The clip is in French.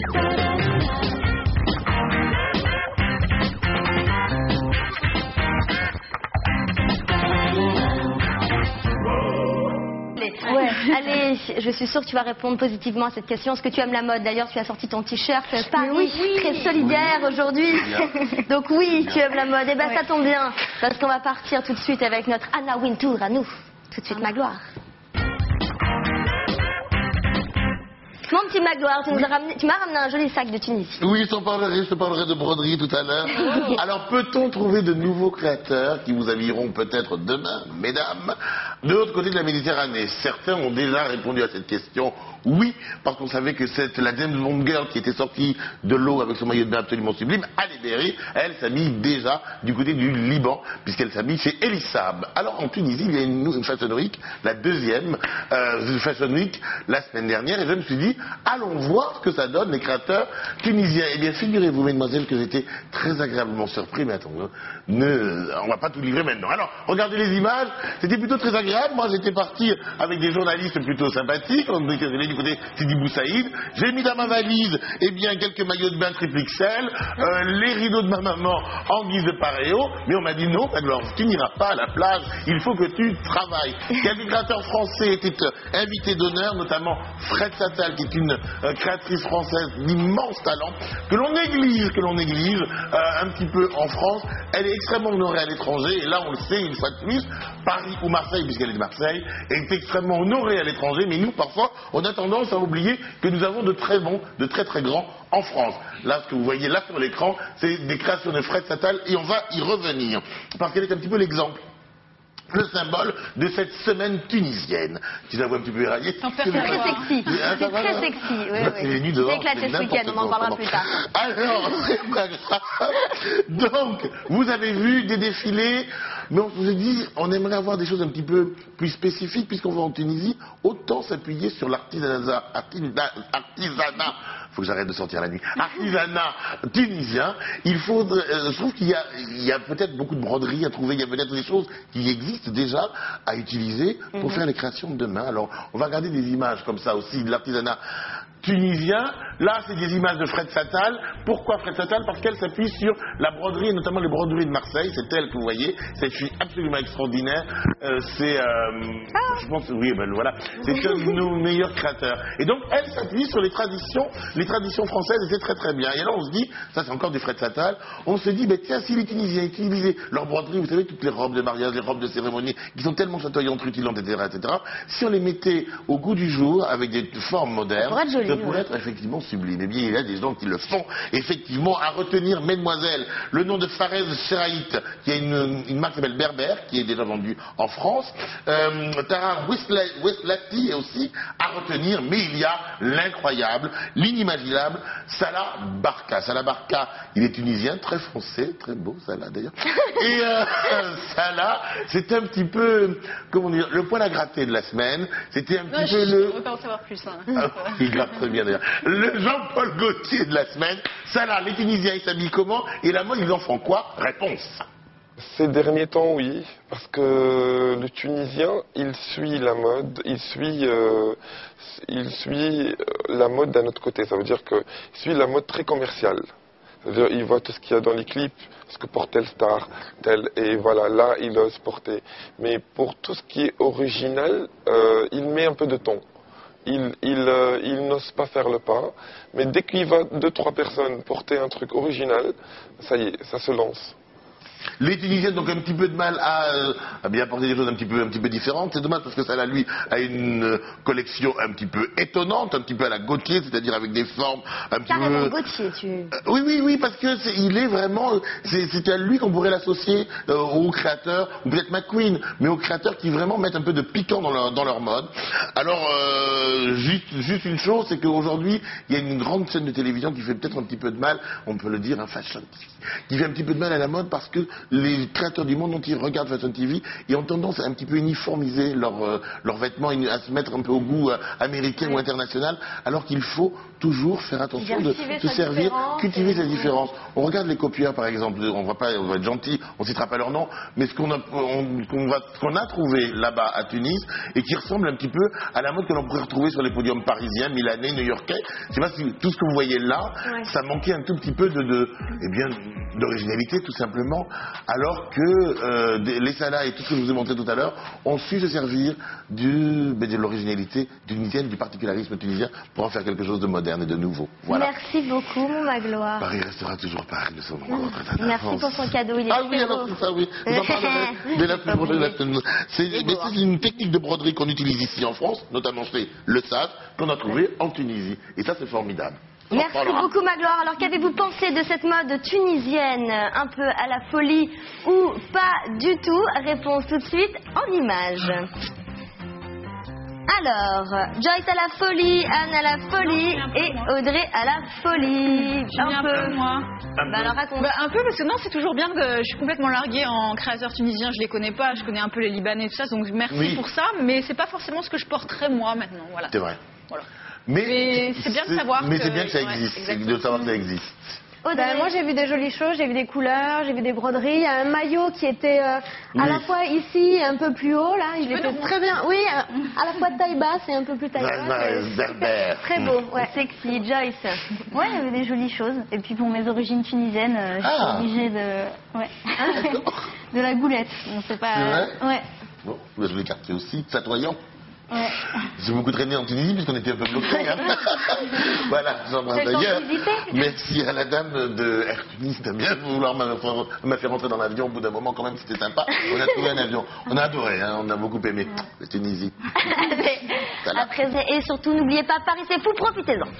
Ouais, allez, je suis sûre que tu vas répondre positivement à cette question. Est-ce que tu aimes la mode? D'ailleurs, tu as sorti ton t-shirt Paris, oui, très solidaire aujourd'hui. Donc oui, tu aimes la mode. Eh bien, ça tombe bien, parce qu'on va partir tout de suite avec notre Anna Wintour à nous. Tout de suite, Magloire. Mon petit Magloire, tu m'as ramené un joli sac de Tunisie. Oui, je te parlerai de broderie tout à l'heure. Alors, peut-on trouver de nouveaux créateurs qui vous habilleront peut-être demain, mesdames, de l'autre côté de la Méditerranée? Certains ont déjà répondu à cette question. Oui, parce qu'on savait que c'est la James Bond Girl qui était sortie de l'eau avec son maillot de bain absolument sublime, Halle Berry, elle s'habille déjà du côté du Liban, puisqu'elle s'habille chez Elissab. Alors en Tunisie, il y a une Fashion Week, la deuxième Fashion Week, la semaine dernière, et je me suis dit, allons voir ce que ça donne, les créateurs tunisiens. Eh bien, figurez-vous, mesdemoiselles, que j'étais très agréablement surpris, mais attends, on va pas tout livrer maintenant. Alors, regardez les images, c'était plutôt très agréable. Moi, j'étais parti avec des journalistes plutôt sympathiques, on dit que j'allais du côté Sidi Bou Saïd. J'ai mis dans ma valise, eh bien, quelques maillots de bain triple XL, les rideaux de ma maman en guise de paréo, mais on m'a dit non, alors tu n'iras pas à la plage, il faut que tu travailles. Quelques créateurs français étaient invités d'honneur, notamment Fred Sattal, qui est une créatrice française d'immense talent, que l'on néglige un petit peu en France. Elle est extrêmement honorée à l'étranger, et là on le sait une fois de plus, Paris ou Marseille, puisqu'elle est de Marseille, est extrêmement honorée à l'étranger, mais nous parfois on a tendance à oublier que nous avons de très bons, de très très grands en France. Là, ce que vous voyez là sur l'écran, c'est des créations de Fred Sattal, et on va y revenir, parce qu'elle est un petit peu l'exemple, le symbole de cette semaine tunisienne. Tu la vois un petit peu éraillée. C'est très sexy. C'est très sexy. Oui, oui. Tu t'es éclaté ce week-end, on en parlera plus tard. Alors, c'est pas grave. Donc, vous avez vu des défilés, mais on vous a dit, on aimerait avoir des choses un petit peu plus spécifiques, puisqu'on va en Tunisie, autant s'appuyer sur l'artisanat. Faut que j'arrête de sortir la nuit. Artisanat tunisien. Je trouve qu'il y a peut-être beaucoup de broderies à trouver. Il y a peut-être des choses qui existent déjà à utiliser pour faire les créations de demain. Alors, on va regarder des images comme ça aussi de l'artisanat tunisien. Là, c'est des images de Fred Sattal. Pourquoi Fred Sattal? Parce qu'elle s'appuie sur la broderie, et notamment les broderies de Marseille. C'est elle que vous voyez. Cette fille absolument extraordinaire. Je pense, oui, ben voilà. C'est un de nos meilleurs créateurs. Et donc, elle s'appuie sur les traditions françaises, et c'est très très bien. Et alors, on se dit, ça c'est encore du Fred Sattal, on se dit, ben tiens, si les Tunisiens utilisaient leurs broderies, vous savez, toutes les robes de mariage, les robes de cérémonie, qui sont tellement chatoyantes, rutilantes, etc., si on les mettait au goût du jour, avec des formes modernes, ça pourrait être effectivement sublime. Eh bien, il y a des gens qui le font, effectivement, à retenir, mesdemoiselles, le nom de Farez Cheraït, qui a une marque qui s'appelle Berber, qui est déjà vendue en France. Tara Weslati est aussi à retenir, mais il y a l'incroyable, l'inimaginable Salah Barka. Salah Barka, il est tunisien, très foncé, très beau Salah d'ailleurs. Et Salah, c'est un petit peu, comment dire, le poil à gratter de la semaine. C'était un petit peu le... On veut pas en savoir plus. Il gratte très bien d'ailleurs. Le Jean-Paul Gaultier de la semaine. Salah, les Tunisiens, ils s'habillent comment? Et la mode, ils en font quoi? Réponse. Ces derniers temps, oui, parce que le Tunisien, il suit la mode, il suit la mode d'un autre côté. Ça veut dire qu'il suit la mode très commerciale. C'est-à-dire, il voit tout ce qu'il y a dans les clips, ce que porte telle star, telle, et voilà, là, il ose porter. Mais pour tout ce qui est original, il met un peu de ton. Il n'ose pas faire le pas, mais dès qu'il va 2-3 personnes porter un truc original, ça y est, ça se lance. Les Tunisiens ont un petit peu de mal à bien porter des choses un petit peu différentes. C'est dommage parce que ça, lui, a une collection un petit peu étonnante, un petit peu à la Gaultier, c'est-à-dire avec des formes un petit peu... Gaultier, Oui, parce que il est vraiment... C'est à lui qu'on pourrait l'associer aux créateurs, ou peut-être McQueen, mais aux créateurs qui vraiment mettent un peu de piquant dans leur mode. Alors, juste une chose, c'est qu'aujourd'hui, il y a une grande chaîne de télévision qui fait peut-être un petit peu de mal, on peut le dire, un fashion, qui fait un petit peu de mal à la mode parce que les créateurs du monde entier regardent Fashion TV et ont tendance à un petit peu uniformiser leurs vêtements, à se mettre un peu au goût américain ou international, alors qu'il faut toujours faire attention de se servir, cultiver sa différence. On regarde les copieurs, par exemple, on va être gentil, on citera pas leur nom, mais ce qu'on a trouvé là-bas à Tunis et qui ressemble un petit peu à la mode que l'on pourrait retrouver sur les podiums parisiens, milanais, new-yorkais. Je sais pas si tout ce que vous voyez là, ça manquait un tout petit peu d'originalité, tout simplement, alors que les Salah et tout ce que je vous ai montré tout à l'heure ont su se servir de l'originalité tunisienne, du particularisme tunisien pour en faire quelque chose de moderne et de nouveau. Voilà. Merci beaucoup, mon Magloire. Paris restera toujours Paris, nous sommes encore très Merci pour son cadeau, il est oui, alors c'est ça, oui. Vous en parlerez dès la plus prochaine. C'est une technique de broderie qu'on utilise ici en France, notamment chez Le Sage, qu'on a trouvé en Tunisie. Et ça, c'est formidable. Merci beaucoup, Magloire. Alors, qu'avez-vous pensé de cette mode tunisienne, un peu à la folie ou pas du tout? Réponse tout de suite en images. Alors, Joyce à la folie, Anne à la folie et Audrey à la folie. Un peu, moi. Bah alors raconte. Un peu, parce que non, c'est toujours bien que je suis complètement larguée en créateurs tunisiens, je les connais pas, je connais un peu les Libanais et tout ça, donc merci pour ça, mais c'est pas forcément ce que je porterais moi maintenant. Voilà. C'est vrai. Voilà. Mais c'est bien de savoir mais c'est bien que ça existe, de savoir que ça existe. Moi j'ai vu des jolies choses, j'ai vu des couleurs, j'ai vu des broderies. Il y a un maillot qui était à la fois ici et un peu plus haut là. Il était très bien. Oui, à la fois taille basse et un peu plus taille basse. Très beau, sexy. Joyce. Ouais, il y avait des jolies choses. Et puis pour mes origines tunisiennes, je suis obligée de la goulette. On sait pas. C'est vrai. Bon, je l'ai quartier aussi, chatoyant. Ouais. J'ai beaucoup traîné en Tunisie puisqu'on était un peu bloqués. Voilà, j'embrasse d'ailleurs. Merci à la dame de Air Tunis de bien vouloir m'a fait rentrer dans l'avion. Au bout d'un moment, quand même, c'était sympa. On a trouvé un avion. On a adoré, on a beaucoup aimé la Tunisie. Après, et surtout, n'oubliez pas, Paris c'est fou, profitez-en.